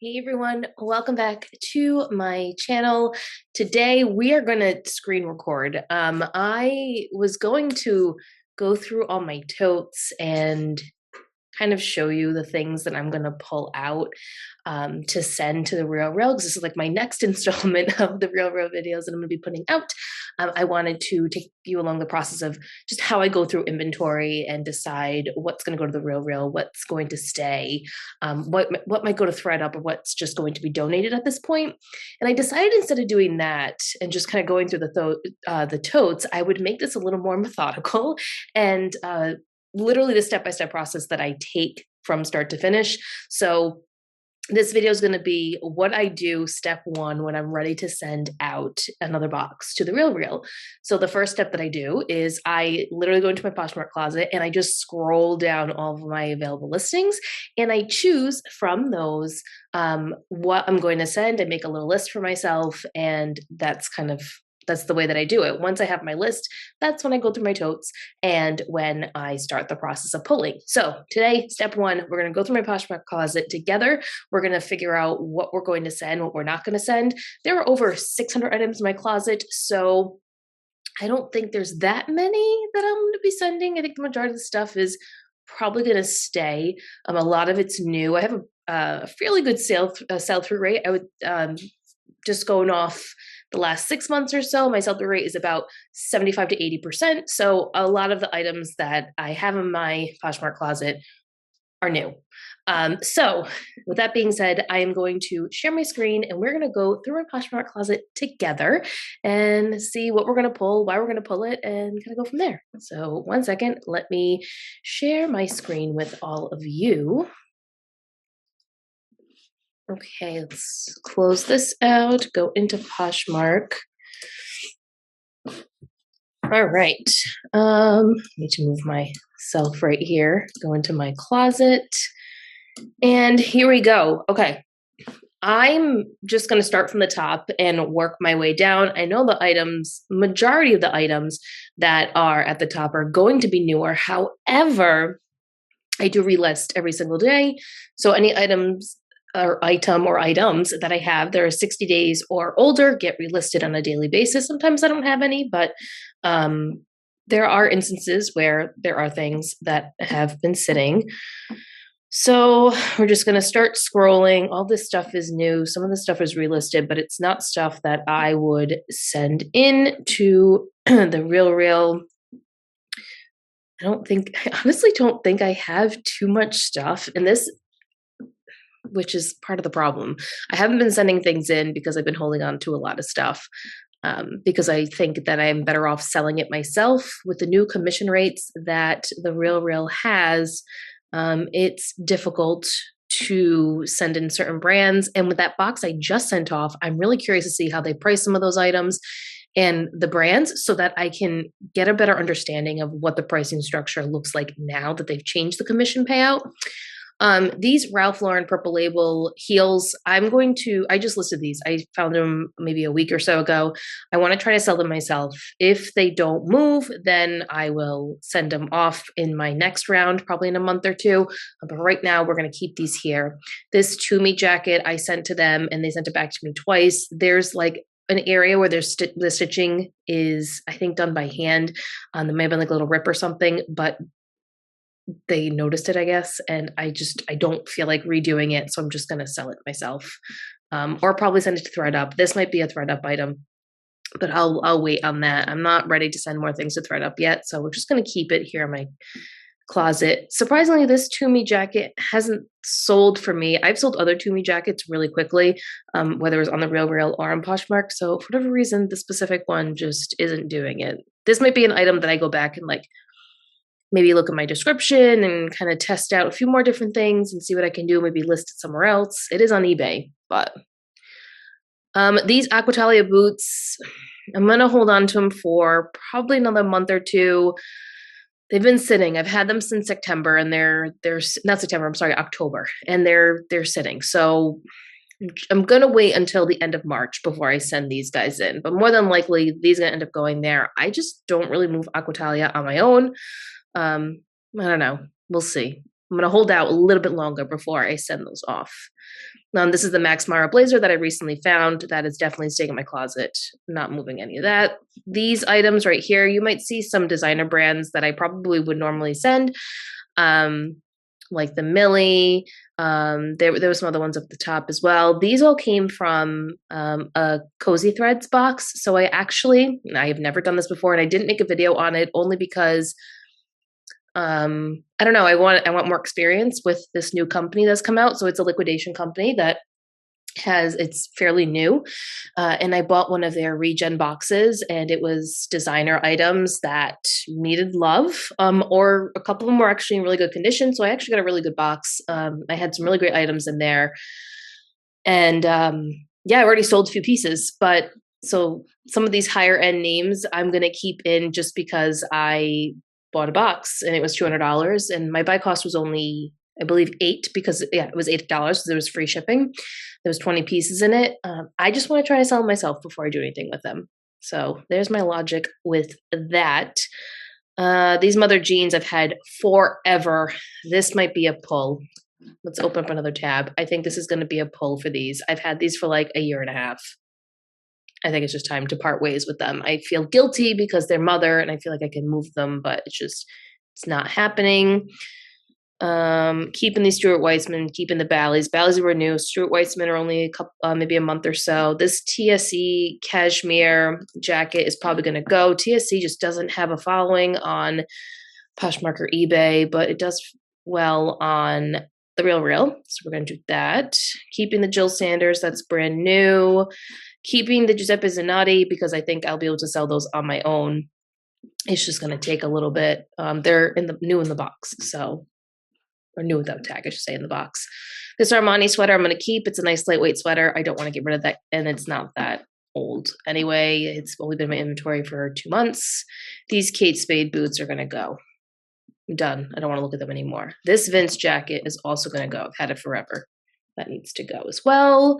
Hey everyone, welcome back to my channel. Today we are going to screen record. I was going to go through all my totes and kind of show you the things that I'm going to pull out to send to the Real Real, because this is like my next installment of the Real Real videos that I'm going to be putting out. I wanted to take you along the process of just how I go through inventory and decide what's going to go to the Real Real, what's going to stay, what might go to ThredUp, or what's just going to be donated at this point. And I decided, instead of doing that and just kind of going through the totes, I would make this a little more methodical and literally the step-by-step process that I take from start to finish. So this video is going to be what I do step one when I'm ready to send out another box to the Real Real. So the first step that I do is I literally go into my Poshmark Closet and I just scroll down all of my available listings and I choose from those what I'm going to send and make a little list for myself. And that's the way that I do it. Once I have my list, that's when I go through my totes and when I start the process of pulling. So today, step one, we're going to go through my Poshmark Closet together. We're going to figure out what we're going to send, what we're not going to send. There are over 600 items in my closet, so I don't think there's that many that I'm going to be sending. I think the majority of the stuff is probably going to stay. A lot of it's new. I have a fairly good sell-through rate. I would just going off the last 6 months or so, my sell-through rate is about 75 to 80%. So a lot of the items that I have in my Poshmark Closet are new. So with that being said, I am going to share my screen and we're going to go through my Poshmark Closet together and see what we're going to pull, why we're going to pull it, and kind of go from there. So one second, let me share my screen with all of you. Okay, let's close this out, go into Poshmark. All right, need to move myself right here, go into my closet, and here we go. Okay, I'm just going to start from the top and work my way down. I know the majority of the items that are at the top are going to be newer. However, I do relist every single day. So any items that I have that are 60 days or older get relisted on a daily basis. Sometimes I don't have any, but there are instances where there are things that have been sitting. So we're just going to start scrolling. All this stuff is new. Some of the stuff is relisted, but it's not stuff that I would send in to the Real Real. I honestly don't think I have too much stuff in this, which is part of the problem. I haven't been sending things in because I've been holding on to a lot of stuff because I think that I'm better off selling it myself. With the new commission rates that the Real Real has, it's difficult to send in certain brands. And with that box I just sent off, I'm really curious to see how they price some of those items and the brands so that I can get a better understanding of what the pricing structure looks like now that they've changed the commission payout. These Ralph Lauren Purple Label heels, I just listed these. I found them maybe a week or so ago. I want to try to sell them myself. If they don't move, then I will send them off in my next round, probably in a month or two. But right now we're going to keep these here. This To Me jacket I sent to them and they sent it back to me twice. There's like an area where the stitching is, I think, done by hand. There may have been like a little rip or something, but they noticed it, I guess, and I don't feel like redoing it, so I'm just going to sell it myself, or probably send it to ThredUp. This might be a ThredUp item, but I'll wait on that. I'm not ready to send more things to ThredUp yet, so we're just going to keep it here in my closet. Surprisingly, this To Me jacket hasn't sold for me. I've sold other To Me jackets really quickly, whether it was on the Real Real or on Poshmark, so for whatever reason, the specific one just isn't doing it. This might be an item that I go back and maybe look at my description and kind of test out a few more different things and see what I can do, maybe list it somewhere else. It is on eBay, but these Aquatalia boots, I'm going to hold on to them for probably another month or two. They've been sitting. I've had them since September and they're not September, I'm sorry, October, and they're sitting. So I'm going to wait until the end of March before I send these guys in, but more than likely these are going to end up going there. I just don't really move Aquatalia on my own. I don't know. We'll see. I'm going to hold out a little bit longer before I send those off. This is the Max Mara blazer that I recently found. That is definitely staying in my closet. Not moving any of that. These items right here, you might see some designer brands that I probably would normally send, like the Millie. There were some other ones up the top as well. These all came from a Cozy Threads box. So I have never done this before, and I didn't make a video on it only because I don't know. I want more experience with this new company that's come out. So it's a liquidation company that it's fairly new. And I bought one of their regen boxes, and it was designer items that needed love. Or a couple of them were actually in really good condition. So I actually got a really good box. I had some really great items in there. And I already sold a few pieces, but so some of these higher end names I'm going to keep in just because I bought a box and it was $200, and my buy cost was only, I believe, $8 because it was $8. So there was free shipping. There was 20 pieces in it. I just want to try to sell them myself before I do anything with them. So there's my logic with that. These mother jeans I've had forever. This might be a pull. Let's open up another tab. I think this is going to be a pull for these. I've had these for like a year and a half. I think it's just time to part ways with them. I feel guilty because they're mother and I feel like I can move them, but it's not happening. Keeping these Stuart Weitzman, keeping the Bally's. Bally's were new. Stuart Weitzman are only a couple, maybe a month or so. This TSE cashmere jacket is probably going to go. TSE just doesn't have a following on Poshmark or eBay, but it does well on the Real. So we're going to do that. Keeping the Jill Sanders, that's brand new. Keeping the Giuseppe Zanotti because I think I'll be able to sell those on my own. It's just going to take a little bit. They're new in the box, or new without tag, I should say, in the box. This Armani sweater I'm going to keep. It's a nice lightweight sweater. I don't want to get rid of that, and it's not that old anyway. It's only been in my inventory for 2 months. These Kate Spade boots are going to go. I'm done. I don't want to look at them anymore. This Vince jacket is also going to go. I've had it forever. That needs to go as well.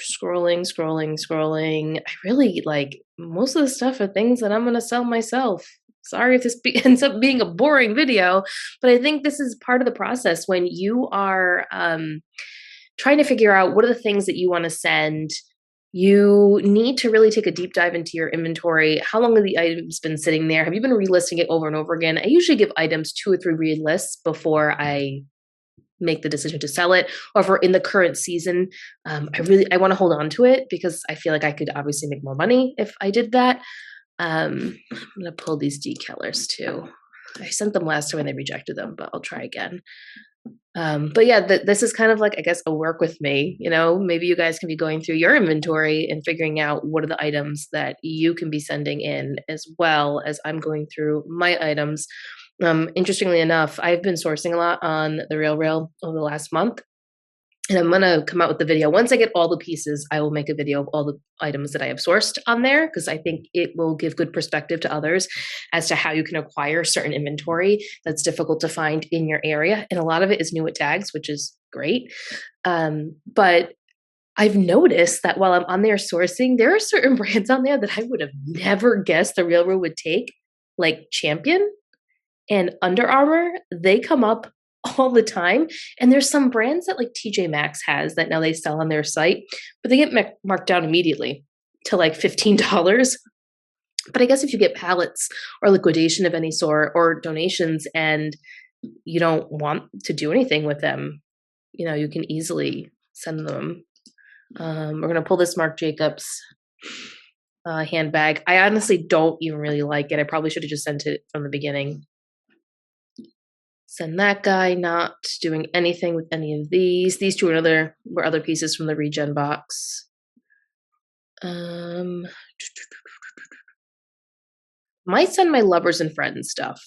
Scrolling. I really like most of the stuff are things that I'm going to sell myself. Sorry if this ends up being a boring video, but I think this is part of the process when you are trying to figure out what are the things that you want to send. You need to really take a deep dive into your inventory. How long have the items been sitting there? Have you been relisting it over and over again? I usually give items 2 or 3 relists before I make the decision to sell it, or if we're in the current season, I want to hold on to it because I feel like I could obviously make more money if I did that. I'm going to pull these decalers too. I sent them last time and they rejected them, but I'll try again. But yeah, this is kind of like, I guess, a work with me. Maybe you guys can be going through your inventory and figuring out what are the items that you can be sending in, as well as I'm going through my items. Interestingly enough, I've been sourcing a lot on the Real over the last month, and I'm going to come out with the video. Once I get all the pieces, I will make a video of all the items that I have sourced on there, because I think it will give good perspective to others as to how you can acquire certain inventory that's difficult to find in your area. And a lot of it is new at tags, which is great. But I've noticed that while I'm on there sourcing, there are certain brands on there that I would have never guessed the Real would take, like Champion and Under Armour. They come up all the time. And there's some brands that like TJ Maxx has that now they sell on their site, but they get marked down immediately to like $15. But I guess if you get pallets or liquidation of any sort or donations and you don't want to do anything with them, you can easily send them. We're going to pull this Marc Jacobs handbag. I honestly don't even really like it. I probably should have just sent it from the beginning. Send that guy, not doing anything with any of these. These two were other pieces from the regen box. Might send my lovers and friends stuff.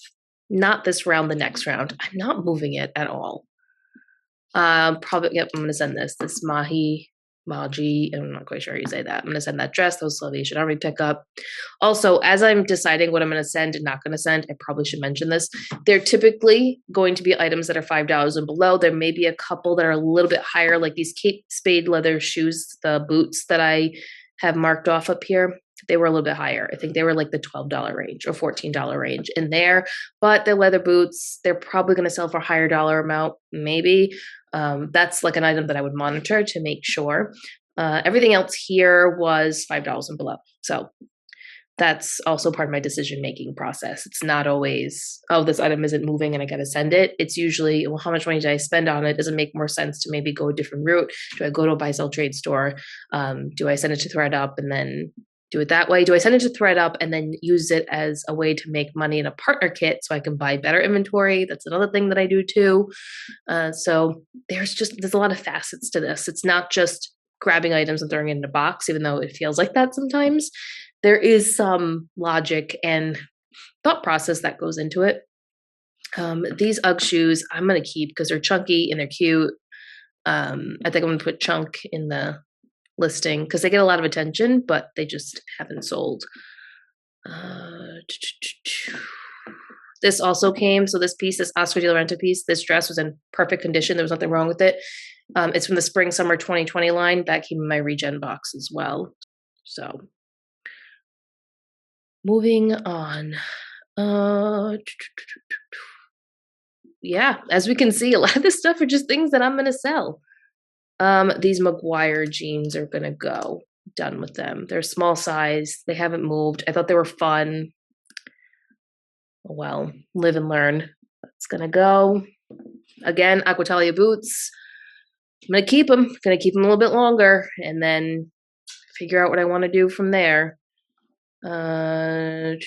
Not this round, the next round. I'm not moving it at all. Probably, yep, I'm going to send this. This Maji, I'm not quite sure how you say that. I'm going to send that dress. Those Salvation Army pickup. Also, as I'm deciding what I'm going to send and not going to send, I probably should mention this. They're typically going to be items that are $5 and below. There may be a couple that are a little bit higher, like these Kate Spade leather shoes, the boots that I have marked off up here. they were a little bit higher. I think they were like the $12 range or $14 range in there. But the leather boots, they're probably going to sell for a higher dollar amount, maybe. That's like an item that I would monitor to make sure. Everything else here was $5 and below. So that's also part of my decision-making process. It's not always, oh, this item isn't moving and I got to send it. It's usually, well, how much money did I spend on it? Does it make more sense to maybe go a different route? Do I go to a buy, sell, trade store? Do I send it to ThredUp and then do it that way? Do I send it to ThredUp and then use it as a way to make money in a partner kit so I can buy better inventory? That's another thing that I do too. So there's a lot of facets to this. It's not just grabbing items and throwing it in a box, even though it feels like that sometimes. There is some logic and thought process that goes into it. These UGG shoes I'm going to keep because they're chunky and they're cute. I think I'm going to put chunk in the listing because they get a lot of attention, but they just haven't sold. This also came, so this piece, this Oscar de la Renta piece, this dress was in perfect condition. There was nothing wrong with it. It's from the spring summer 2020 line. That came in my regen box as well. So moving on. Yeah, as we can see, a lot of this stuff are just things that I'm going to sell. These McGuire jeans are going to go. Done with them. They're small size. They haven't moved. I thought they were fun. Well, live and learn. That's going to go. Again, Aquitalia boots. I'm going to keep them. Going to keep them a little bit longer and then figure out what I want to do from there. Nothing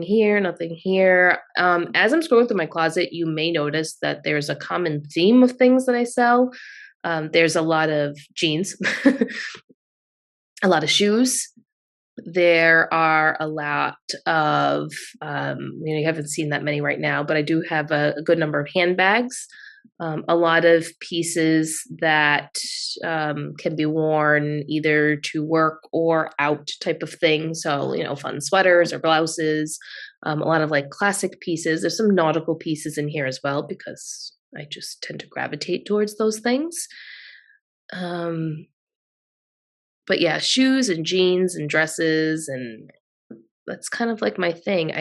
here, nothing here. As I'm scrolling through my closet, you may notice that there's a common theme of things that I sell. There's a lot of jeans, a lot of shoes. There are a lot of, you haven't seen that many right now, but I do have a good number of handbags. A lot of pieces that can be worn either to work or out type of thing. So, fun sweaters or blouses, a lot of like classic pieces. There's some nautical pieces in here as well because I just tend to gravitate towards those things. But yeah, shoes and jeans and dresses, and that's kind of like my thing.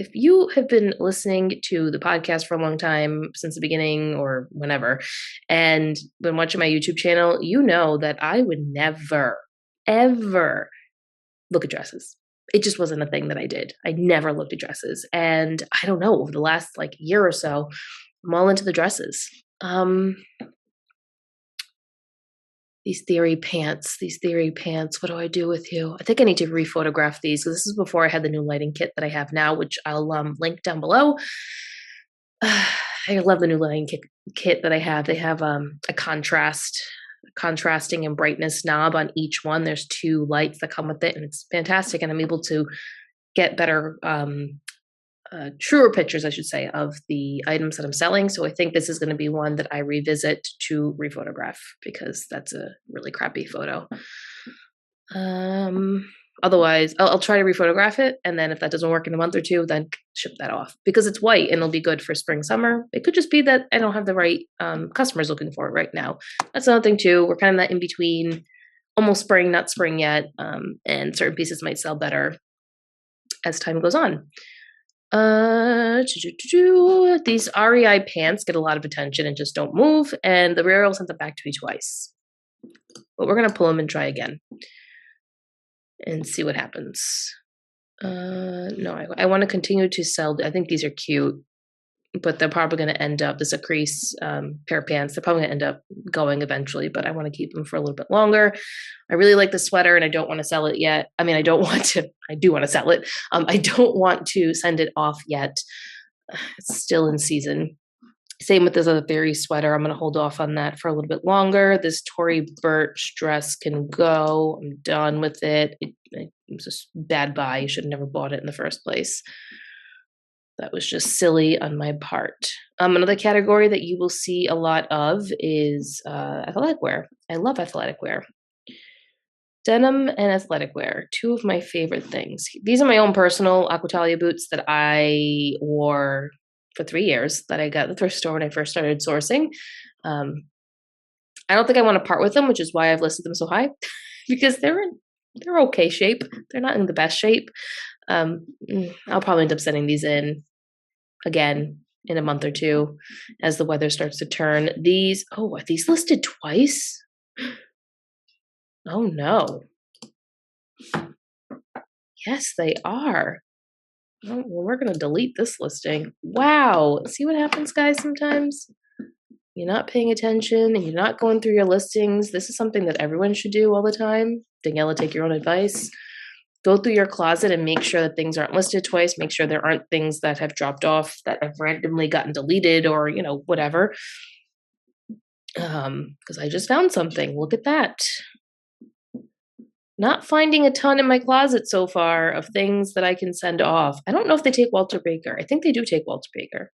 If you have been listening to the podcast for a long time, since the beginning or whenever, and been watching my YouTube channel, you know that I would never, ever look at dresses. It just wasn't a thing that I did. I never looked at dresses. And I don't know, over the last year or so, I'm all into the dresses. These theory pants, what do I do with you? I think I need to rephotograph these because this is before I had the new lighting kit that I have now, which I'll link down below. I love the new lighting kit that I have. They have a contrasting and brightness knob on each one. There's 2 lights that come with it, and it's fantastic. And I'm able to get better, truer pictures, I should say, of the items that I'm selling. So I think this is going to be one that I revisit to rephotograph because that's a really crappy photo. Otherwise, I'll try to rephotograph it. And then if that doesn't work in a month or 2, then ship that off because it's white and it'll be good for spring, summer. It could just be that I don't have the right customers looking for it right now. That's another thing too. We're kind of that in between, almost spring, not spring yet. And certain pieces might sell better as time goes on. These REI pants get a lot of attention and just don't move, and the Real sent them back to me twice. But we're gonna pull them and try again and see what happens. No, I want to continue to sell. I think these are cute, but they're probably going to end up, this is a crease pair of pants. They're probably going to end up going eventually, but I want to keep them for a little bit longer. I really like the sweater and I don't want to sell it yet. I mean, I do want to sell it. I don't want to send it off yet. It's still in season. Same with this other Theory sweater. I'm going to hold off on that for a little bit longer. This Tory Burch dress can go. I'm done with it. It was just bad buy. You should have never bought it in the first place. That was just silly on my part. Another category that you will see a lot of is athletic wear. I love athletic wear. Denim and athletic wear, 2 of my favorite things. These are my own personal Aquitalia boots that I wore for 3 years that I got at the thrift store when I first started sourcing. I don't think I want to part with them, which is why I've listed them so high because they're in they're okay shape. They're not in the best shape. I'll probably end up sending these in again in a month or two as the weather starts to turn. These, oh, are these listed twice? Oh no. Yes, they are. Oh, well, we're going to delete this listing. Wow. See what happens, guys, sometimes? You're not paying attention and you're not going through your listings. This is something that everyone should do all the time. Daniela, take your own advice. Go through your closet and make sure that things aren't listed twice. Make sure there aren't things that have dropped off that have randomly gotten deleted or, whatever. Because I just found something. Look at that. Not finding a ton in my closet so far of things that I can send off. I don't know if they take Walter Baker. I think they do take Walter Baker.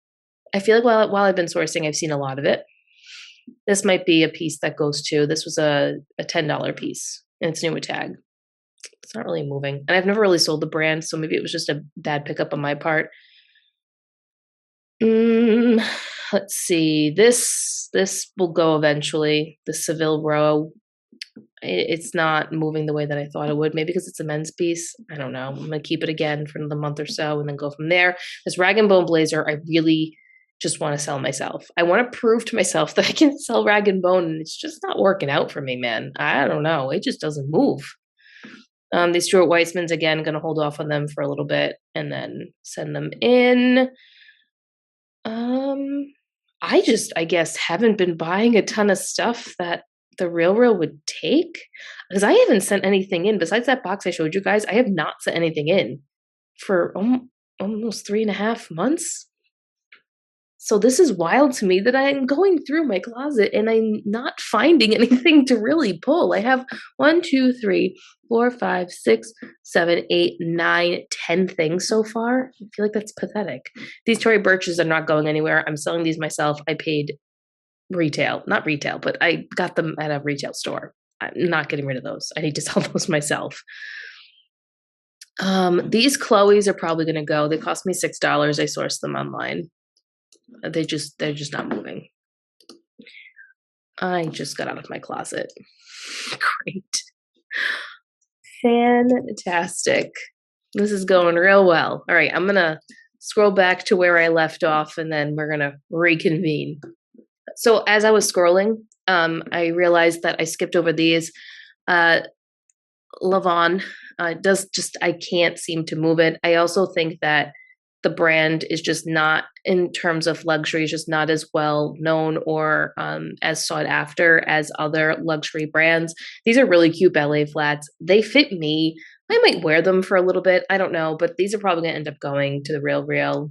I feel like while I've been sourcing, I've seen a lot of it. This might be a piece that goes to. This was a $10 piece, and it's new with tag. It's not really moving. And I've never really sold the brand, so maybe it was just a bad pickup on my part. Let's see. This will go eventually. The Seville Row. It's not moving the way that I thought it would. Maybe because it's a men's piece. I don't know. I'm going to keep it again for another month or so and then go from there. This rag and bone blazer, I really just want to sell myself. I want to prove to myself that I can sell rag and bone, and it's just not working out for me, man. I don't know. It just doesn't move. These Stuart Weitzmans, again, going to hold off on them for a little bit and then send them in. I guess, haven't been buying a ton of stuff that the Real would take, because I haven't sent anything in besides that box I showed you guys. I have not sent anything in for almost 3.5 months. So this is wild to me that I'm going through my closet and I'm not finding anything to really pull. I have 1, 2, 3, 4, 5, 6, 7, 8, 9, 10 things so far. I feel like that's pathetic. These Tory Burches are not going anywhere. I'm selling these myself. I paid not retail, but I got them at a retail store. I'm not getting rid of those. I need to sell those myself. These Chloe's are probably going to go. They cost me $6. I sourced them online. They're just not moving. I just got out of my closet. Great. Fantastic. This is going real well. All right, I'm going to scroll back to where I left off and then we're going to reconvene. So as I was scrolling, I realized that I skipped over these. Lavon I can't seem to move it. I also think that the brand is just not, in terms of luxury, is just not as well known or as sought after as other luxury brands. These are really cute ballet flats. They fit me. I might wear them for a little bit. I don't know, but these are probably going to end up going to the Real.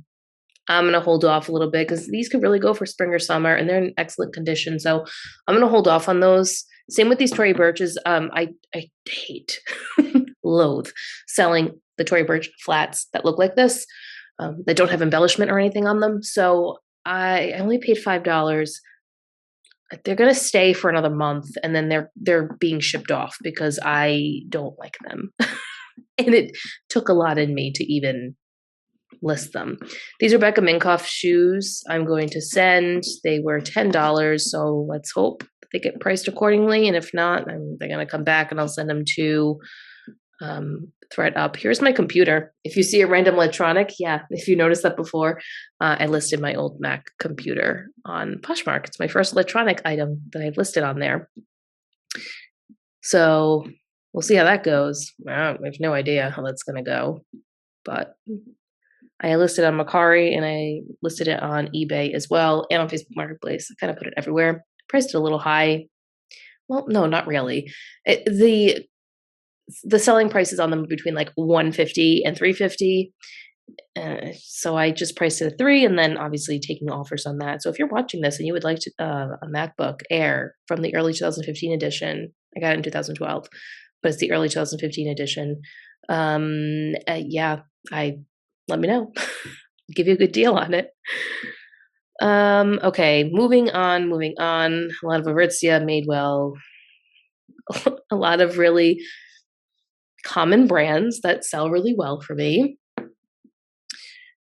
I'm going to hold off a little bit because these could really go for spring or summer and they're in excellent condition. So I'm going to hold off on those. Same with these Tory Burches. I hate, loathe selling the Tory Burch flats that look like this. That don't have embellishment or anything on them. So I only paid $5. They're going to stay for another month and then they're being shipped off because I don't like them. And it took a lot in me to even list them. These are Becca Minkoff shoes I'm going to send. They were $10. So let's hope they get priced accordingly. And if not, they're going to come back and I'll send them to thread up. Here's my computer. If you see a random electronic, yeah, if you noticed that before, I listed my old Mac computer on Poshmark. It's my first electronic item that I've listed on there. So we'll see how that goes. I have no idea how that's going to go, but I listed on Mercari and I listed it on eBay as well and on Facebook Marketplace. I kind of put it everywhere. Priced it a little high. Well, no, not really. The selling prices on them are between like $150 and $350. So I just priced it at $3 and then obviously taking offers on that. So if you're watching this and you would like a MacBook Air from the early 2015 edition, I got it in 2012, but it's the early 2015 edition. Let me know. Give you a good deal on it. Okay, moving on. A lot of Aritzia, Madewell, a lot of really common brands that sell really well for me.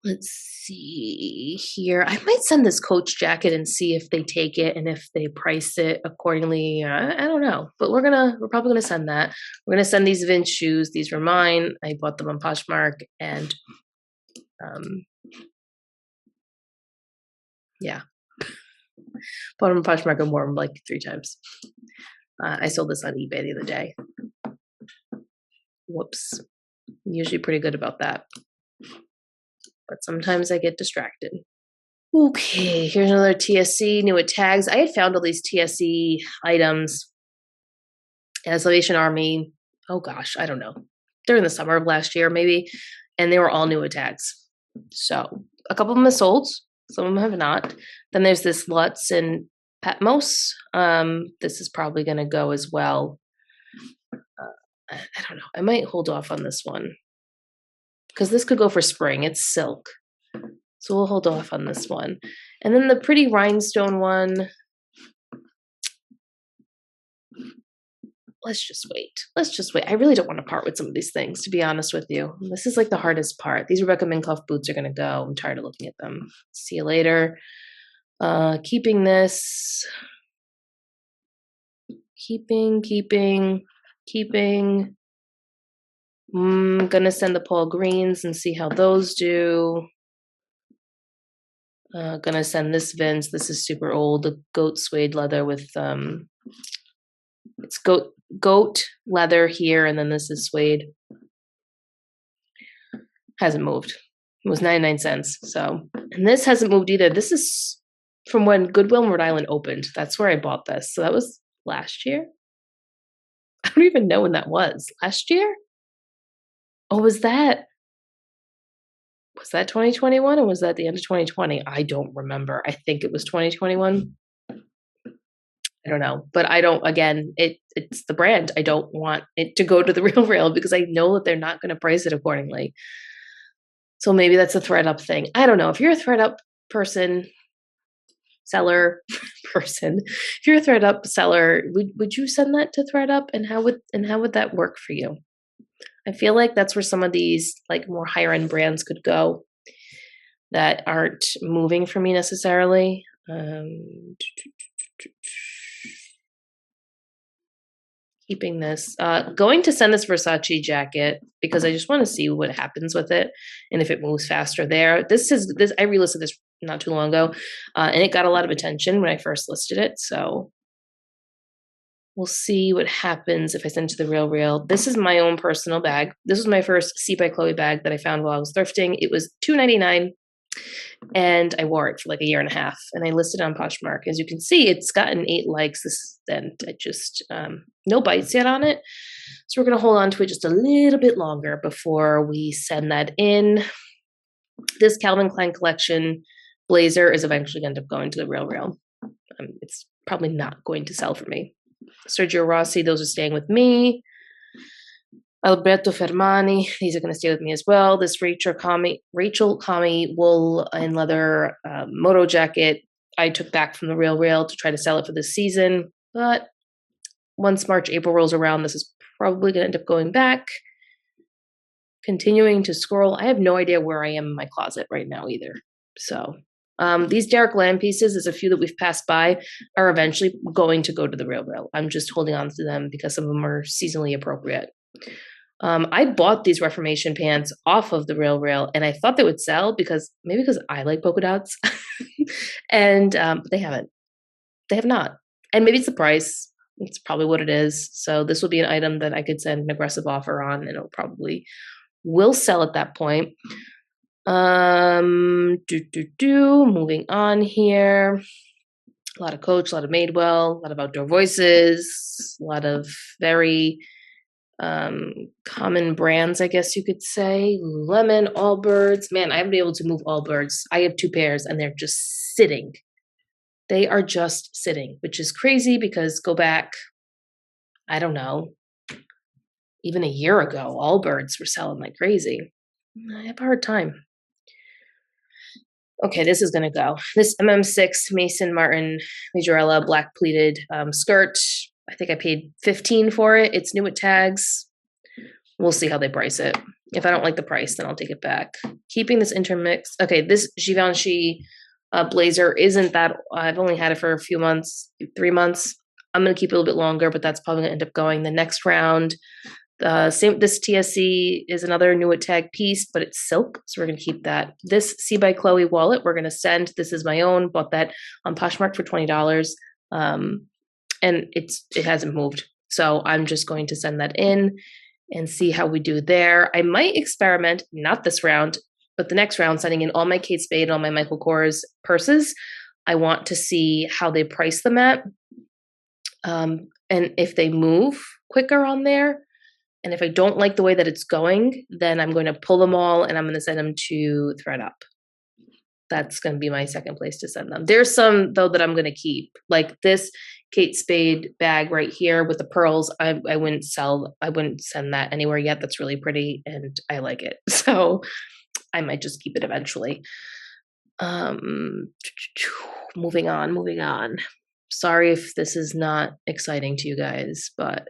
Let's see here. I might send this Coach jacket and see if they take it and if they price it accordingly. I don't know, but we're probably gonna send that. We're gonna send these Vince shoes. These were mine. I bought them on Poshmark, and yeah, bought them on Poshmark and wore them like 3 times. I sold this on eBay the other day. Whoops. I'm usually pretty good about that, but sometimes I get distracted. Okay, here's another TSC, new at tags. I had found all these TSC items at Salvation Army, oh gosh, I don't know, during the summer of last year maybe, and they were all new at tags. So a couple of them have sold, some of them have not. Then there's this Lutz and Patmos. This is probably going to go as well. I don't know. I might hold off on this one because this could go for spring. It's silk. So we'll hold off on this one. And then the pretty rhinestone one. Let's just wait. Let's just wait. I really don't want to part with some of these things, to be honest with you. This is like the hardest part. These Rebecca Minkoff boots are going to go. I'm tired of looking at them. See you later. Keeping this. Keeping. I'm going to send the Paul Greens and see how those do. Gonna send this Vince. This is super old. The goat suede leather with it's goat leather here, and then this is suede. Hasn't moved. It was 99 cents. So, and this hasn't moved either. This is from when Goodwill in Rhode Island opened. That's where I bought this. So that was last year. I don't even know when that was. Last year? Oh, was that 2021 or was that the end of 2020? I don't remember. I think it was 2021. I don't know, but I don't, again, it's the brand. I don't want it to go to the Real Real because I know that they're not going to price it accordingly. So maybe that's a ThredUp thing. I don't know. If you're a ThredUp person, seller person, if you're a ThredUp seller, would you send that to ThredUp, and how would that work for you? I feel like that's where some of these like more higher end brands could go that aren't moving for me necessarily. Keeping this, going to send this Versace jacket because I just want to see what happens with it and if it moves faster there. This I relisted this not too long ago, and it got a lot of attention when I first listed it. So we'll see what happens if I send it to the Real Real. This is my own personal bag. This was my first C by Chloe bag that I found while I was thrifting. It was $2.99. And I wore it for like a year and a half, and I listed it on Poshmark. As you can see, it's gotten 8 likes. And I just no bites yet on it, so we're gonna hold on to it just a little bit longer before we send that in. This Calvin Klein collection blazer is eventually going to end up going to the Real Real. It's probably not going to sell for me. Sergio Rossi, those are staying with me. Alberto Fermani, these are going to stay with me as well. This Rachel Kami wool and leather moto jacket I took back from the Real Real to try to sell it for this season. But once March, April rolls around, this is probably going to end up going back. Continuing to scroll. I have no idea where I am in my closet right now either. So these Derek Lamb pieces, there's a few that we've passed by, are eventually going to go to the Real Real. I'm just holding on to them because some of them are seasonally appropriate. I bought these Reformation pants off of the Real Real, and I thought they would sell because I like polka dots, and they haven't. They have not, and maybe it's the price. It's probably what it is. So this will be an item that I could send an aggressive offer on, and it'll probably will sell at that point. Moving on here. A lot of Coach, a lot of Madewell, a lot of Outdoor Voices, a lot of very common brands, I guess you could say. Lululemon, Allbirds. Man, I haven't been able to move Allbirds. I have 2 pairs and they're just sitting. They are just sitting, which is crazy because go back, I don't know, even a year ago, Allbirds were selling like crazy. I have a hard time. Okay, this is going to go. This MM6 Mason Martin Majorella black pleated skirt. I think I paid $15 for it. It's new at tags. We'll see how they price it. If I don't like the price, then I'll take it back. Keeping this intermix. Okay, this Givenchy blazer isn't that, I've only had it for a few months, 3 months. I'm going to keep it a little bit longer, but that's probably going to end up going the next round. Same, this TSC is another new tag piece, but it's silk, so we're going to keep that. This C by Chloe wallet, we're going to send. This is my own, bought that on Poshmark for $20, and it hasn't moved. So I'm just going to send that in and see how we do there. I might experiment, not this round, but the next round, sending in all my Kate Spade and all my Michael Kors purses. I want to see how they price them at, and if they move quicker on there. And if I don't like the way that it's going, then I'm going to pull them all and I'm going to send them to ThredUp. That's going to be my second place to send them. There's some, though, that I'm going to keep. Like this Kate Spade bag right here with the pearls. I wouldn't send that anywhere yet. That's really pretty and I like it. So I might just keep it eventually. Moving on. Sorry if this is not exciting to you guys, but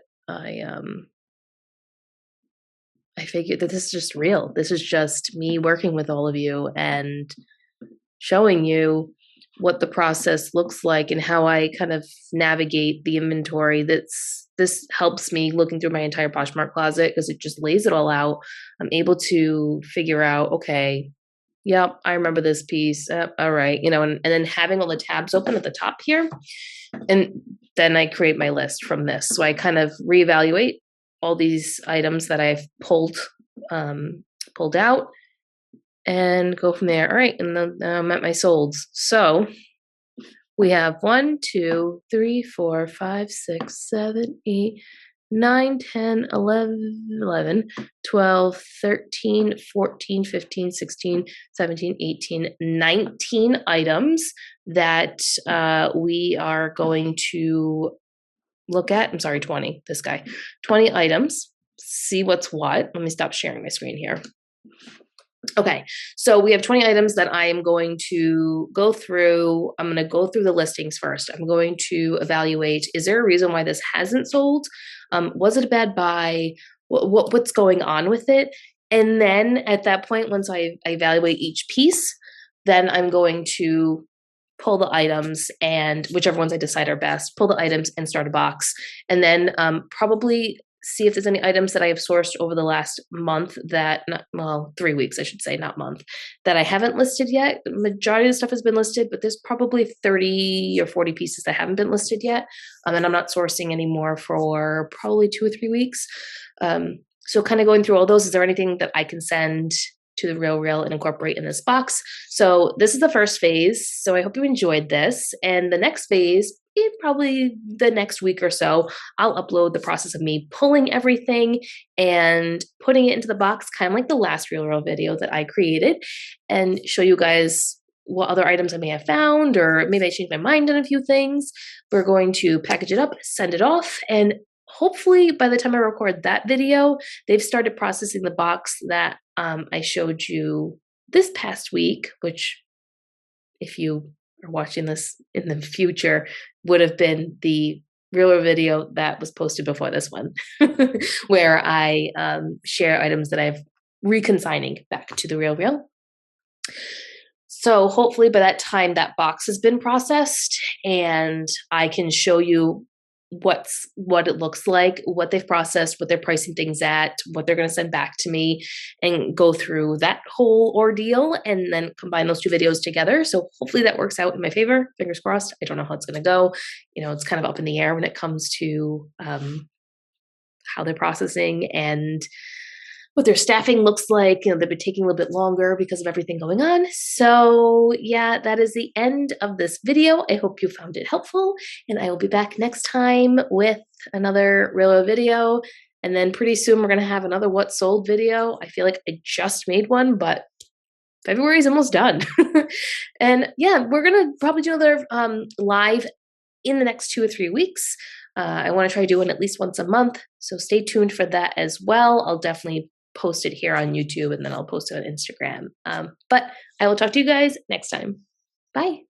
I figured that this is just real. This is just me working with all of you and showing you what the process looks like and how I kind of navigate the inventory. This helps me looking through my entire Poshmark closet because it just lays it all out. I'm able to figure out, okay, yep, I remember this piece. All right, and then having all the tabs open at the top here, and then I create my list from this. So I kind of reevaluate all these items that I've pulled out and go from there. All right, and then I'm at my solds. So we have 1, 2, 3, 4, 5, 6, 7, 8, 9, 10, 11, 12, 13, 14, 15, 16, 17, 18, 19 items that we are going to look at. I'm sorry, 20, this guy. 20 items, see what's what. Let me stop sharing my screen here. Okay, so we have 20 items that I am going to go through. I'm going to go through the listings first. I'm going to evaluate, is there a reason why this hasn't sold? Was it a bad buy? What's going on with it? And then at that point, once I evaluate each piece, then I'm going to pull the items and whichever ones I decide are best, pull the items and start a box. And then probably see if there's any items that I have sourced over the last month 3 weeks, I should say, not month, that I haven't listed yet. The majority of the stuff has been listed, but there's probably 30 or 40 pieces that haven't been listed yet. And I'm not sourcing anymore for probably 2 or 3 weeks. So kind of going through all those, is there anything that I can send to the Real and incorporate in this box? So this is the first phase. So I hope you enjoyed this. And the next phase, probably the next week or so, I'll upload the process of me pulling everything and putting it into the box, kind of like the last Real video that I created, and show you guys what other items I may have found, or maybe I changed my mind on a few things. We're going to package it up, send it off, and hopefully by the time I record that video, they've started processing the box that I showed you this past week, which if you are watching this in the future would have been the Real video that was posted before this one, where I share items that I've reconsigning back to the Real. So hopefully by that time that box has been processed and I can show you what it looks like, what they've processed, what they're pricing things at, what they're going to send back to me, and go through that whole ordeal and then combine those two videos together. So hopefully that works out in my favor. Fingers crossed. I don't know how it's going to go. It's kind of up in the air when it comes to how they're processing and what their staffing looks like. They've been taking a little bit longer because of everything going on. So yeah, that is the end of this video. I hope you found it helpful, and I will be back next time with another Real video. And then pretty soon we're going to have another What Sold video. I feel like I just made one, but February is almost done. And yeah, we're going to probably do another live in the next 2 or 3 weeks. I want to try doing at least once a month. So stay tuned for that as well. I'll definitely post it here on YouTube, and then I'll post it on Instagram. But I will talk to you guys next time. Bye.